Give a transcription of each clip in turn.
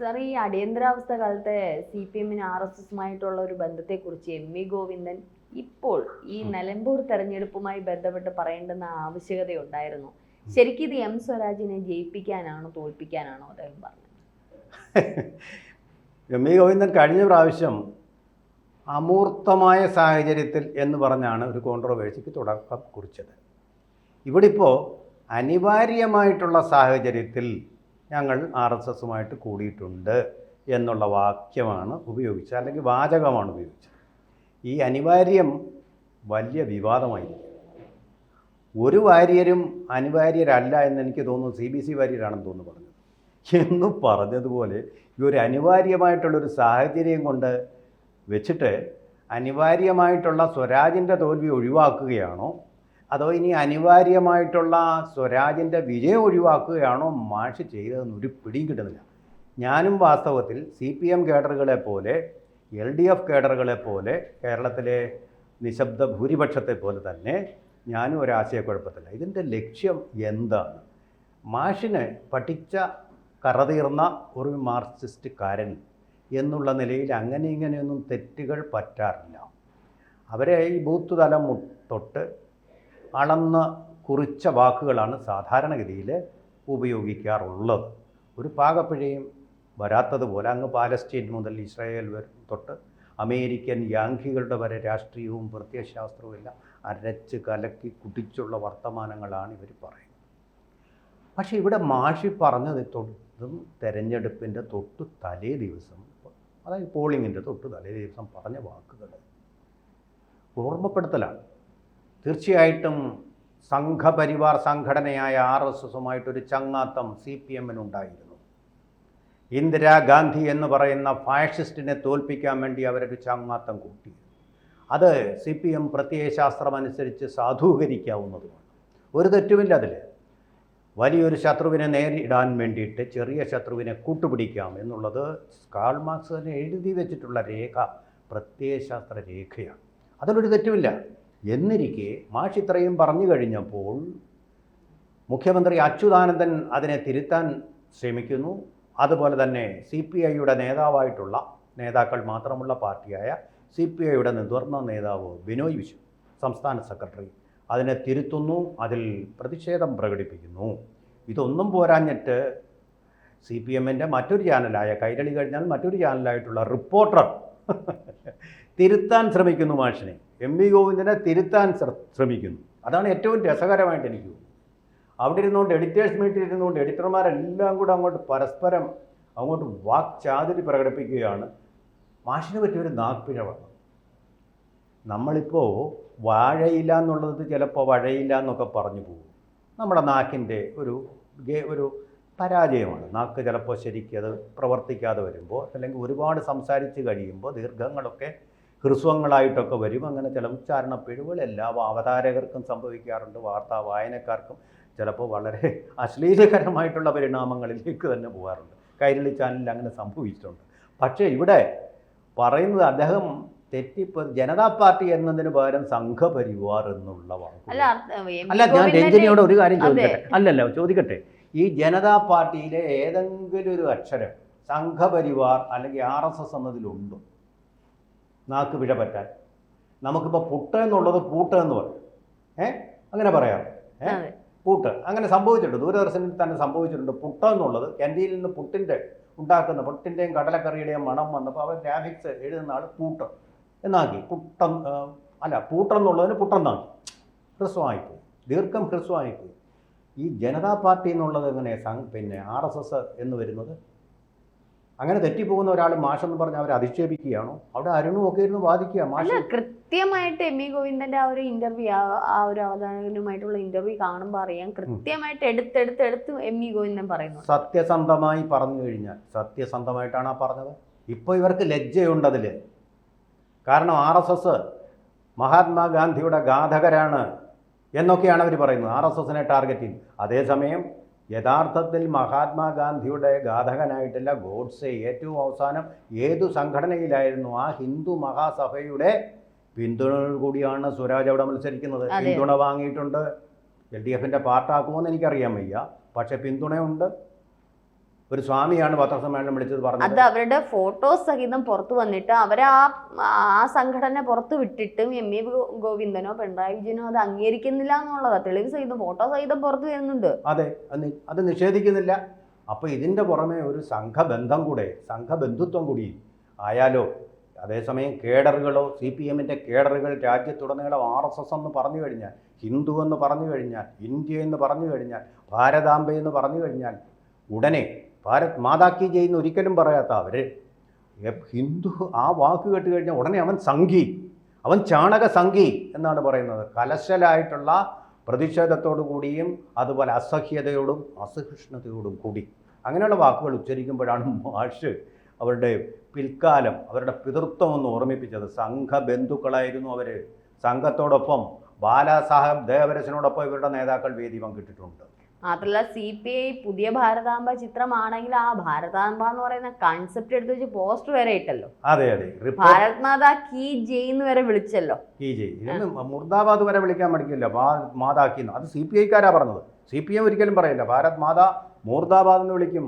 Sir, ഈ അടിയന്തരാവസ്ഥ കാലത്തെ CPM-ന് RSSമായിട്ടുള്ള ഒരു ബന്ധത്തെക്കുറിച്ച് MV ഗോവിന്ദൻ ഇപ്പോൾ ഈ നിലമ്പൂർ തെരഞ്ഞെടുപ്പുമായി ബന്ധപ്പെട്ട് പറയേണ്ടുന്ന ആവശ്യകതയുണ്ടായിരുന്നു. ശരിക്കും ഇത് M സ്വരാജിനെ ജയിപ്പിക്കാനാണോ തോൽപ്പിക്കാനാണോ അദ്ദേഹം പറഞ്ഞത്? MV ഗോവിന്ദൻ കഴിഞ്ഞ പ്രാവശ്യം അമൂർത്തമായ സാഹചര്യത്തിൽ എന്ന് പറഞ്ഞാണ് ഒരു കോൺട്രവേഴ്സിക്ക് തുടക്കം കുറിച്ചത്. ഇവിടെ ഇപ്പോൾ അനിവാര്യമായിട്ടുള്ള സാഹചര്യത്തിൽ ഞങ്ങൾ RSSുമായിട്ട് കൂടിയിട്ടുണ്ട് എന്നുള്ള വാക്യമാണ് ഉപയോഗിച്ചത്, അല്ലെങ്കിൽ വാചകമാണ് ഉപയോഗിച്ചത്. ഈ അനിവാര്യം വലിയ വിവാദമായിരിക്കും. ഒരു വാര്യരും അനിവാര്യരല്ല എന്ന് എനിക്ക് തോന്നുന്നു, CBC വാര്യരാണെന്ന് തോന്നുന്നു പറഞ്ഞത്. എന്ന് പറഞ്ഞതുപോലെ ഈ ഒരു അനിവാര്യമായിട്ടുള്ളൊരു സാഹചര്യം കൊണ്ട് വെച്ചിട്ട് അനിവാര്യമായിട്ടുള്ള സ്വരാജിൻ്റെ തോൽവി ഒഴിവാക്കുകയാണോ, അതോ ഇനി അനിവാര്യമായിട്ടുള്ള സ്വരാജിൻ്റെ വിജയം ഒഴിവാക്കുകയാണോ മാഷ് ചെയ്തതെന്ന് ഒരു പിടിയും കിട്ടുന്നില്ല. ഞാനും വാസ്തവത്തിൽ CPM കേഡറുകളെ പോലെ LDF കേഡറുകളെ പോലെ കേരളത്തിലെ നിശബ്ദ ഭൂരിപക്ഷത്തെ പോലെ തന്നെ ഞാനും ഒരാശയക്കുഴപ്പത്തില്ല. ഇതിൻ്റെ ലക്ഷ്യം എന്താണ്? മാഷിന് പഠിച്ച കറതീർന്ന ഒരു മാർക്സിസ്റ്റുകാരൻ എന്നുള്ള നിലയിൽ അങ്ങനെ ഇങ്ങനെയൊന്നും തെറ്റുകൾ പറ്റാറില്ല. അവരെ ഈ ബൂത്ത് തലം തൊട്ട് അളന്ന് കുറിച്ച വാക്കുകളാണ് സാധാരണഗതിയിൽ ഉപയോഗിക്കാറുള്ളത്. ഒരു പാകപ്പിഴയും വരാത്തതുപോലെ അങ്ങ് പാലസ്റ്റീൻ മുതൽ ഇസ്രായേൽ തൊട്ട് അമേരിക്കൻ യാങ്കികളുടെ വരെ രാഷ്ട്രീയവും പ്രത്യയശാസ്ത്രവും എല്ലാം അരച്ച് കലക്കി കുടിച്ചുള്ള വർത്തമാനങ്ങളാണ് ഇവർ പറയുന്നത്. പക്ഷേ ഇവിടെ മാഷി പറഞ്ഞത് തൊട്ടും തെരഞ്ഞെടുപ്പിൻ്റെ തൊട്ട് തലേ ദിവസം, അതായത് പോളിങ്ങിൻ്റെ തൊട്ട് തലേ ദിവസം പറഞ്ഞ വാക്കുകൾ ഓർമ്മപ്പെടുത്തലാണ്. തീർച്ചയായിട്ടും സംഘപരിവാർ സംഘടനയായ RSSുമായിട്ടൊരു ചങ്ങാത്തം CPM-നുണ്ടായിരുന്നു. ഇന്ദിരാഗാന്ധി എന്ന് പറയുന്ന ഫാഷിസ്റ്റിനെ തോൽപ്പിക്കാൻ വേണ്ടി അവരൊരു ചങ്ങാത്തം കൂട്ടി. അത് CPM പ്രത്യയശാസ്ത്രമനുസരിച്ച് സാധൂകരിക്കാവുന്നതുമാണ്. ഒരു തെറ്റുമില്ല അതിൽ. വലിയൊരു ശത്രുവിനെ നേരിടാൻ വേണ്ടിയിട്ട് ചെറിയ ശത്രുവിനെ കൂട്ടുപിടിക്കാം എന്നുള്ളത് കാൾ മാർക്സ് തന്നെ എഴുതി വെച്ചിട്ടുള്ള രേഖ പ്രത്യയശാസ്ത്ര രേഖയാണ്. അതിലൊരു തെറ്റുമില്ല. എന്നിരിക്കെ മാഷ് ഇത്രയും പറഞ്ഞു കഴിഞ്ഞപ്പോൾ മുഖ്യമന്ത്രി അച്യുതാനന്ദൻ അതിനെ തിരുത്താൻ ശ്രമിക്കുന്നു. അതുപോലെ തന്നെ CPIയുടെ നേതാവായിട്ടുള്ള നേതാക്കൾ മാത്രമുള്ള പാർട്ടിയായ CPIയുടെ മുതിർന്ന നേതാവ് ബിനോയ് വിശ്വം, സംസ്ഥാന സെക്രട്ടറി, അതിനെ തിരുത്തുന്നു, അതിൽ പ്രതിഷേധം പ്രകടിപ്പിക്കുന്നു. ഇതൊന്നും പോരാഞ്ഞിട്ട് CPM-ൻ്റെ മറ്റൊരു ചാനലായ, കൈരളി കഴിഞ്ഞാൽ മറ്റൊരു ചാനലായിട്ടുള്ള റിപ്പോർട്ടർ തിരുത്താൻ ശ്രമിക്കുന്നു മാഷിനെ. MV ഗോവിന്ദനെ തിരുത്താൻ ശ്രമിക്കുന്നു. അതാണ് ഏറ്റവും രസകരമായിട്ട് എനിക്ക് തോന്നുന്നത്. അവിടെ ഇരുന്നുകൊണ്ട് എഡിറ്റേഴ്സ് മീറ്റിൽ ഇരുന്നുകൊണ്ട് എഡിറ്റർമാരെല്ലാം കൂടെ അങ്ങോട്ട് പരസ്പരം അങ്ങോട്ട് വാക്ചാതുരി പ്രകടിപ്പിക്കുകയാണ്. മാഷിനെ പറ്റിയൊരു നാഗ്പിഴവാണ്. നമ്മളിപ്പോൾ വാഴയില്ല എന്നുള്ളത് ചിലപ്പോൾ വഴയില്ല എന്നൊക്കെ പറഞ്ഞു പോകും. നമ്മുടെ നാക്കിൻ്റെ ഒരു പരാജയമാണ്. നാക്ക് ചിലപ്പോൾ ശരിക്കത് പ്രവർത്തിക്കാതെ വരുമ്പോൾ, അല്ലെങ്കിൽ ഒരുപാട് സംസാരിച്ച് കഴിയുമ്പോൾ ദീർഘങ്ങളൊക്കെ ഹ്രസ്വങ്ങളായിട്ടൊക്കെ വരും. അങ്ങനെ ചില ഉച്ചാരണ പിഴവുകൾ എല്ലാ അവതാരകർക്കും സംഭവിക്കാറുണ്ട്. വാർത്താ വായനക്കാർക്കും ചിലപ്പോൾ വളരെ അശ്ലീലകരമായിട്ടുള്ള പരിണാമങ്ങളിലേക്ക് തന്നെ പോകാറുണ്ട്. കൈരളി ചാനലിൽ അങ്ങനെ സംഭവിച്ചിട്ടുണ്ട്. പക്ഷേ ഇവിടെ പറയുന്നത് അദ്ദേഹം ജനതാ പാർട്ടി എന്നതിന് പകരം സംഘപരിവാർ എന്നുള്ള വാക്ക്. അല്ല, ഞാൻ രഞ്ജനിയോട് ഒരു കാര്യം ചോദിക്കട്ടെ. ചോദിക്കട്ടെ, ഈ ജനതാ പാർട്ടിയിലെ ഏതെങ്കിലും ഒരു അക്ഷരം സംഘപരിവാർ അല്ലെങ്കിൽ RSS എന്നതിലുണ്ടോ? നാക്ക് പിഴ പറ്റാൻ. നമുക്കിപ്പോൾ പുട്ട് എന്നുള്ളത് പൂട്ട് എന്ന് പറയും. അങ്ങനെ പറയാം. പൂട്ട് അങ്ങനെ സംഭവിച്ചിട്ടുണ്ട്. ദൂരദർശനിൽ തന്നെ സംഭവിച്ചിട്ടുണ്ട്. പുട്ട എന്നുള്ളത് ക്യാൻറ്റീനിൽ നിന്ന് പുട്ടിൻ്റെയും കടലക്കറിയുടെയും മണം വന്നപ്പോൾ അവർ ഗ്രാഫിക്സ് എഴുതുന്ന ആൾ പൂട്ട് എന്നാക്കി. പൂട്ടെന്നുള്ളതിന് പുട്ടെന്നാക്കി. ഹ്രസ്വമായിപ്പോയി, ദീർഘം ഹ്രസ്വമായിപ്പോയി. ഈ ജനതാ പാർട്ടി എന്നുള്ളത് എങ്ങനെ RSS എന്ന് വരുന്നത്? അങ്ങനെ തെറ്റിപ്പോകുന്ന ഒരാൾ മാഷെന്ന് പറഞ്ഞ് അവരെ അധിക്ഷേപിക്കുകയാണോ? അവിടെ അരുണും ഒക്കെ ഇരുന്ന് വാദിക്കുക. മാഷ് കൃത്യമായിട്ട് MV ഗോവിന്ദന്റെ ആ ഒരു ഇന്റർവ്യൂ, ആ ഒരു അവതാരകനുമായിട്ടുള്ള ഇന്റർവ്യൂ കാണുമ്പോൾ അറിയാം, കൃത്യമായിട്ട് എടുത്ത് MV ഗോവിന്ദൻ പറയുന്നു. സത്യസന്ധമായി പറഞ്ഞു കഴിഞ്ഞാൽ സത്യസന്ധമായിട്ടാണ് ആ പറഞ്ഞത്. ഇപ്പോൾ ഇവർക്ക് ലജ്ജയുണ്ടതിൽ. കാരണം RSS മഹാത്മാഗാന്ധിയുടെ ഘാതകരാണ് എന്നൊക്കെയാണ് അവർ പറയുന്നത്, RSSനെ ടാർഗറ്റ് ചെയ്യും. അതേസമയം യഥാർത്ഥത്തിൽ മഹാത്മാഗാന്ധിയുടെ ഘാതകനായിട്ടല്ല ഗോഡ്സെ ഏറ്റവും അവസാനം ഏതു സംഘടനയിലായിരുന്നു? ആ ഹിന്ദു മഹാസഭയുടെ പിന്തുണ കൂടിയാണ് സ്വരാജ് അവിടെ മത്സരിക്കുന്നത്. പിന്തുണ വാങ്ങിയിട്ടുണ്ട്. LDFൻ്റെ പാർട്ടാക്കുമെന്ന് എനിക്കറിയാൻ വയ്യ, പക്ഷേ പിന്തുണയുണ്ട്. ഒരു സ്വാമിയാണ് പത്രസമ്മേളനം വിളിച്ചത് അത് പറഞ്ഞത്. അവരുടെ ഫോട്ടോസ് സഹിതം പുറത്തു വന്നിട്ട് അവരെ ആ സംഘടന പുറത്തു വിട്ടിട്ടും എം.വി. ഗോവിന്ദനോ പിണറായി വിജയനോ അത് അംഗീകരിക്കുന്നില്ല എന്നുള്ളതാ. തെളിവ് സഹിതം ഫോട്ടോ സഹിതം പുറത്തു വരുന്നുണ്ട്. അതെ, അത് നിഷേധിക്കുന്നില്ല. അപ്പോൾ ഇതിൻ്റെ പുറമെ ഒരു സംഘബന്ധം കൂടെ, സംഘബന്ധുത്വം കൂടി ആയാലോ? അതേസമയം കേഡറുകളോ, CPM-ൻ്റെ കേഡറുകൾ രാജ്യത്തുടനീളം RSS എന്ന് പറഞ്ഞു കഴിഞ്ഞാൽ, ഹിന്ദു എന്ന് പറഞ്ഞു കഴിഞ്ഞാൽ, ഇന്ത്യ എന്ന് പറഞ്ഞു കഴിഞ്ഞാൽ, ഭാരതാംബ എന്ന് പറഞ്ഞു കഴിഞ്ഞാൽ, ഉടനെ ഭാരത് മാതാ കി ജയ് എന്ന് ഒരിക്കലും പറയാത്ത അവർ ഹിന്ദു ആ വാക്ക് കേട്ട് കഴിഞ്ഞാൽ ഉടനെ അവൻ സംഘി, അവൻ ചാണക സംഘി എന്നാണ് പറയുന്നത്. കലശലായിട്ടുള്ള പ്രതിഷേധത്തോടു കൂടിയും അതുപോലെ അസഹ്യതയോടും അസഹിഷ്ണുതയോടും കൂടി അങ്ങനെയുള്ള വാക്കുകൾ ഉച്ചരിക്കുമ്പോഴാണ് മാഷ് അവരുടെ പിൽക്കാലം അവരുടെ പിതൃത്വം എന്ന് ഓർമ്മിപ്പിച്ചത്. സംഘബന്ധുക്കളായിരുന്നു അവർ. സംഘത്തോടൊപ്പം ബാലാസാഹബ് ദേവരസിനോടൊപ്പം ഇവരുടെ നേതാക്കൾ വേദി പങ്കിട്ടിട്ടുണ്ട്. മാത്രമല്ല CPI പുതിയ ഭാരതാംബ ചിത്രമാണെങ്കിൽ ആ ഭാരതാംബ എന്ന് പറയുന്ന കൺസെപ്റ്റ് എടുത്ത് വെച്ച് പോസ്റ്റർ വരെ ഇട്ടല്ലോ. അതെ അതെ, ഭാരത് മാതാ കി ജയ് എന്ന് വരെ വിളിച്ചല്ലോ. കി ജയ്, ഇതിന് മുർദാബാദ് വരെ വിളിക്കാൻ പഠിക്കില്ല. മാതാക്കി അത് CPI-ക്കാരാ പറഞ്ഞത്. CPM ഒരിക്കലും പറയില്ല. ഭാരത് മാതാ മുർദാബാദ് എന്ന് വിളിക്കും.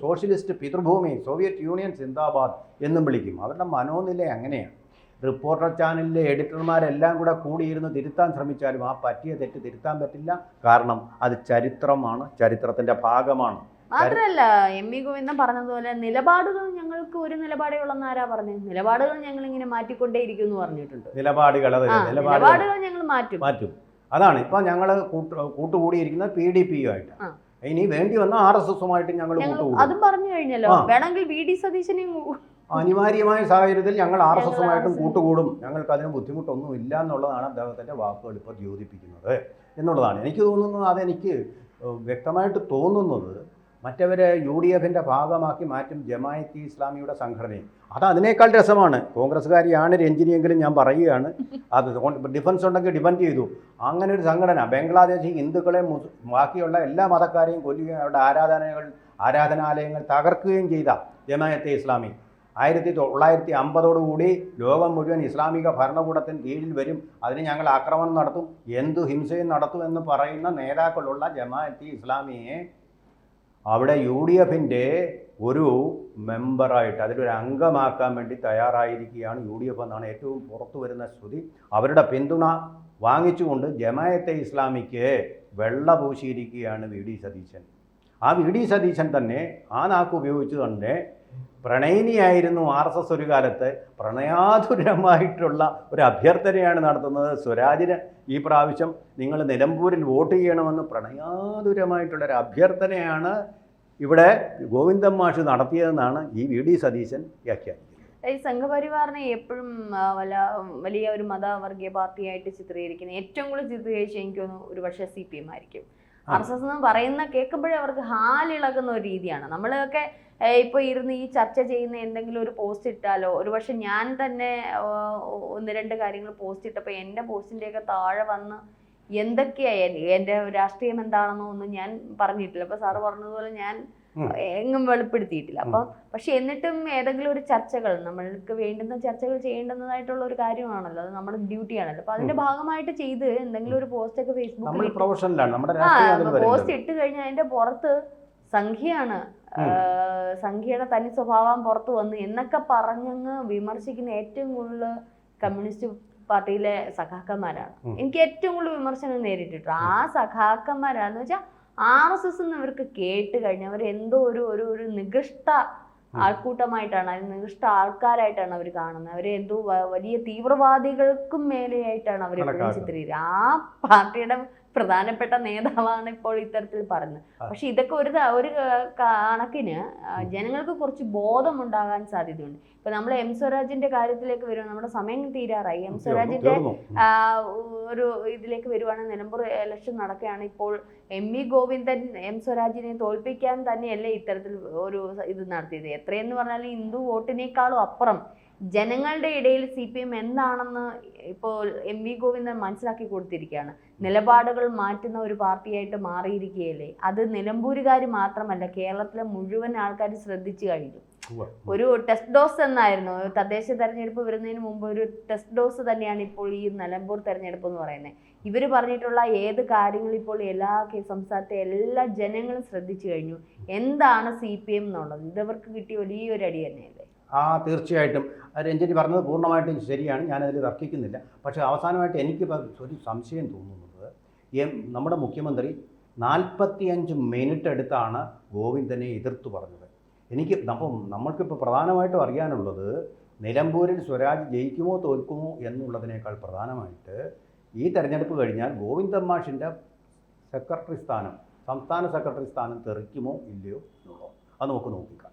സോഷ്യലിസ്റ്റ് പിതൃഭൂമി, സോവിയറ്റ് യൂണിയൻ സിന്ദാബാദ് എന്നും വിളിക്കും. അവരുടെ മനോനില അങ്ങനെയാണ്. റിപ്പോർട്ടർ ചാനലിലെ എഡിറ്റർമാരെല്ലാം കൂടെ കൂടിയിരുന്ന് തിരുത്താൻ ശ്രമിച്ചാലും ആ പറ്റിയ തെറ്റ് തിരുത്താൻ പറ്റില്ല. കാരണം അത് ചരിത്രമാണ്, ചരിത്രത്തിൻ്റെ ഭാഗമാണ്. മാത്രമല്ല എം.വി. ഗോവിന്ദൻ പറഞ്ഞതുപോലെ നിലപാടുകൾ ഞങ്ങൾക്ക് ഒരു നിലപാടേ ഉള്ളെന്ന് ആരാ പറഞ്ഞത്? നിലപാടുകൾ ഞങ്ങൾ ഇങ്ങനെ മാറ്റിക്കൊണ്ടേയിരിക്കും എന്ന് പറഞ്ഞിട്ടുണ്ട്. നിലപാടുകൾ ഞങ്ങൾ മാറ്റും. അതാണ് ഇപ്പൊ ഞങ്ങൾ കൂട്ടുകൂടിയിരിക്കുന്നത് PDP-യുമായിട്ട്. ഇനി വേണ്ടി വന്ന RSS-ഉമായിട്ട് ഞങ്ങൾ കൂട്ടുകൂടും. അതും പറഞ്ഞു കഴിഞ്ഞല്ലോ. വേണമെങ്കിൽ VD സതീശനെയും അനിവാര്യമായ സാഹചര്യത്തിൽ ഞങ്ങൾ RSS-ഉമായിട്ടും കൂട്ടുകൂടും. ഞങ്ങൾക്ക് അതിന് ബുദ്ധിമുട്ടൊന്നും ഇല്ല എന്നുള്ളതാണ് അദ്ദേഹത്തിൻ്റെ വാക്കുകൾ ഇപ്പോൾ ദ്യോതിപ്പിക്കുന്നത് എന്നുള്ളതാണ് എനിക്ക് തോന്നുന്നത്. അതെനിക്ക് വ്യക്തമായിട്ട് തോന്നുന്നത് മറ്റവരെ UDF-ൻ്റെ ഭാഗമാക്കി മാറ്റും ജമാഅത്തെ ഇസ്ലാമിയുടെ സംഘടനയെ. അത് അതിനേക്കാൾ രസമാണ്. കോൺഗ്രസ്സുകാരിയാണ് രഞ്ജിനിയെങ്കിലും ഞാൻ പറയുകയാണ്, അത് ഡിഫൻസ് ഉണ്ടെങ്കിൽ ഡിഫൻഡ് ചെയ്തു. അങ്ങനെ ഒരു സംഘടന ബംഗ്ലാദേശിൽ ഹിന്ദുക്കളെ ബാക്കിയുള്ള എല്ലാ മതക്കാരെയും കൊല്ലുകയും അവരുടെ ആരാധനാലയങ്ങൾ തകർക്കുകയും ചെയ്ത ജമാഅത്തെ ഇസ്ലാമി 1950 ലോകം മുഴുവൻ ഇസ്ലാമിക ഭരണകൂടത്തിന് കീഴിൽ വരും, അതിന് ഞങ്ങൾ ആക്രമണം നടത്തും, എന്തു ഹിംസയും നടത്തും എന്ന് പറയുന്ന നേതാക്കളുള്ള ജമാഅത്തെ ഇസ്ലാമിയെ അവിടെ UDF-ൻ്റെ ഒരു മെമ്പറായിട്ട് അതിലൊരു അംഗമാക്കാൻ വേണ്ടി തയ്യാറായിരിക്കുകയാണ് UDF എന്നാണ് ഏറ്റവും പുറത്തു വരുന്ന ശ്രുതി. അവരുടെ പിന്തുണ വാങ്ങിച്ചുകൊണ്ട് ജമാഅത്തെ ഇസ്ലാമിക്ക് വെള്ള പൂശിയിരിക്കുകയാണ് VD സതീശൻ. ആ VD സതീശൻ തന്നെ ആ നാക്ക് ഉപയോഗിച്ച് തന്നെ പ്രണയിനിയായിരുന്നു RSS ഒരു കാലത്ത്. പ്രണയാതുരമായിട്ടുള്ള ഒരു അഭ്യർത്ഥനയാണ് നടത്തുന്നത്. സ്വരാജിന് ഈ പ്രാവശ്യം നിങ്ങൾ നിലമ്പൂരിൽ വോട്ട് ചെയ്യണമെന്ന് പ്രണയാതുരമായിട്ടുള്ളൊരു അഭ്യർത്ഥനയാണ് ഇവിടെ ഗോവിന്ദൻ മാഷ് നടത്തിയതെന്നാണ് ഈ VD സതീശൻ വ്യാഖ്യാനിക്കുന്നത്. ഈ സംഘപരിവാറിനെ എപ്പോഴും വലിയ ഒരു മതവർഗീയ പാർട്ടിയായിട്ട് ചിത്രീകരിക്കുന്നത് ഏറ്റവും കൂടുതൽ ചിത്രീകരിച്ച് എനിക്ക് തോന്നുന്നു ഒരു പക്ഷേ CPM ആയിരിക്കും. RSS എന്ന് പറയുന്ന കേൾക്കുമ്പോഴേ അവർക്ക് ഹാലിളകുന്ന ഒരു രീതിയാണ്. നമ്മളൊക്കെ ഇപ്പോൾ ഇരുന്ന് ഈ ചർച്ച ചെയ്യുന്ന എന്തെങ്കിലും ഒരു പോസ്റ്റ് ഇട്ടാലോ, ഒരു പക്ഷെ ഞാൻ തന്നെ 1-2 കാര്യങ്ങൾ പോസ്റ്റ് ഇട്ടപ്പോൾ എൻ്റെ പോസ്റ്റിൻ്റെയൊക്കെ താഴെ വന്ന് എന്തൊക്കെയായി എൻ്റെ രാഷ്ട്രീയം എന്താണെന്നോ ഒന്നും ഞാൻ പറഞ്ഞിട്ടില്ല. അപ്പോൾ സാറ് പറഞ്ഞതുപോലെ ഞാൻ എങ്ങും വെളിപ്പെടുത്തിയിട്ടില്ല. അപ്പം പക്ഷെ എന്നിട്ടും ഏതെങ്കിലും ഒരു ചർച്ചകൾ നമ്മൾക്ക് വേണ്ടുന്ന ചർച്ചകൾ ചെയ്യേണ്ടുന്നതായിട്ടുള്ള ഒരു കാര്യമാണല്ലോ, അത് നമ്മുടെ ഡ്യൂട്ടിയാണല്ലോ. അപ്പൊ അതിന്റെ ഭാഗമായിട്ട് ചെയ്ത് എന്തെങ്കിലും ഒരു പോസ്റ്റ് ഒക്കെ ഫേസ്ബുക്കിൽ പോസ്റ്റ് ഇട്ട് കഴിഞ്ഞാൽ അതിന്റെ പുറത്ത് സംഖ്യയാണ്, സംഖ്യയുടെ തനി സ്വഭാവം പുറത്തു വന്ന് എന്നൊക്കെ പറഞ്ഞങ്ങ് വിമർശിക്കുന്ന ഏറ്റവും കൂടുതൽ കമ്മ്യൂണിസ്റ്റ് പാർട്ടിയിലെ സഖാക്കന്മാരാണ്. എനിക്ക് ഏറ്റവും കൂടുതൽ വിമർശനം നേരിട്ടിട്ടുണ്ട് ആ സഖാക്കന്മാരാന്ന് വെച്ചാൽ RSS ഇവർക്ക് കേട്ട് കഴിഞ്ഞാൽ അവർ എന്തോ ഒരു നികൃഷ്ട ആൾക്കൂട്ടമായിട്ടാണ്, നികൃഷ്ട ആൾക്കാരായിട്ടാണ് അവർ കാണുന്നത്. അവരെ എന്തോ വലിയ തീവ്രവാദികൾക്കും മേലെയായിട്ടാണ് അവർ ചിത്രീകരിക്കുന്നത്. ആ പാർട്ടിയുടെ പ്രധാനപ്പെട്ട നേതാവാണ് ഇപ്പോൾ ഇത്തരത്തിൽ പറഞ്ഞത്. പക്ഷെ ഇതൊക്കെ ഒരു കണക്കിന് ജനങ്ങൾക്ക് കുറച്ച് ബോധമുണ്ടാകാൻ സാധ്യതയുണ്ട്. ഇപ്പൊ നമ്മൾ എം സ്വരാജിന്റെ കാര്യത്തിലേക്ക് വരുവാണ്, നമ്മുടെ സമയം തീരാറായി. എം സ്വരാജിന്റെ ഒരു ഇതിലേക്ക് വരുവാണെങ്കിൽ നിലമ്പൂർ ഇലക്ഷൻ നടക്കുകയാണ്. ഇപ്പോൾ എം.വി. ഗോവിന്ദൻ എം സ്വരാജിനെ തോൽപ്പിക്കാൻ തന്നെയല്ലേ ഇത്തരത്തിൽ ഒരു ഇത് നടത്തിയത്. എത്രയെന്ന് പറഞ്ഞാൽ ഹിന്ദു വോട്ടിനേക്കാളും അപ്പുറം ജനങ്ങളുടെ ഇടയിൽ CPM എന്താണെന്ന് ഇപ്പോൾ എം.വി. ഗോവിന്ദൻ മനസ്സിലാക്കി കൊടുത്തിരിക്കുകയാണ്. നിലപാടുകൾ മാറ്റുന്ന ഒരു പാർട്ടിയായിട്ട് മാറിയിരിക്കുകയല്ലേ. അത് നിലമ്പൂരുകാർ മാത്രമല്ല, കേരളത്തിലെ മുഴുവൻ ആൾക്കാർ ശ്രദ്ധിച്ചു കഴിഞ്ഞു. ഒരു ടെസ്റ്റ് ഡോസ് എന്നായിരുന്നു തദ്ദേശ തെരഞ്ഞെടുപ്പ് വരുന്നതിന് മുമ്പ് ഒരു ടെസ്റ്റ് ഡോസ് തന്നെയാണ് ഇപ്പോൾ ഈ നിലമ്പൂർ തെരഞ്ഞെടുപ്പ് എന്ന് പറയുന്നത്. ഇവർ പറഞ്ഞിട്ടുള്ള ഏത് കാര്യങ്ങൾ ഇപ്പോൾ എല്ലാ സംസ്ഥാനത്തെ എല്ലാ ജനങ്ങളും ശ്രദ്ധിച്ചു കഴിഞ്ഞു. എന്താണ് CPM എന്നുള്ളത് ഇതവർക്ക് കിട്ടിയ വലിയൊരു അടി തന്നെയല്ലേ? തീർച്ചയായിട്ടും രഞ്ജിനി പറഞ്ഞത് പൂർണ്ണമായിട്ടും ശരിയാണ്, ഞാനതിൽ തർക്കിക്കുന്നില്ല. പക്ഷേ അവസാനമായിട്ട് എനിക്ക് ഒരു സംശയം തോന്നുന്നത്, നമ്മുടെ മുഖ്യമന്ത്രി 45 മിനിറ്റ് എടുത്താണ് ഗോവിന്ദനെ എതിർത്തു പറഞ്ഞത്. അപ്പം നമ്മൾക്കിപ്പോൾ പ്രധാനമായിട്ടും അറിയാനുള്ളത് നിലമ്പൂരിൽ സ്വരാജ് ജയിക്കുമോ തോൽക്കുമോ എന്നുള്ളതിനേക്കാൾ പ്രധാനമായിട്ട് ഈ തെരഞ്ഞെടുപ്പ് കഴിഞ്ഞാൽ ഗോവിന്ദൻ മാഷിൻ്റെ സെക്രട്ടറി സ്ഥാനം, സംസ്ഥാന സെക്രട്ടറി സ്ഥാനം തെറിക്കുമോ ഇല്ലയോ എന്നുള്ളത് അത് നമുക്ക് നോക്കിക്കാം.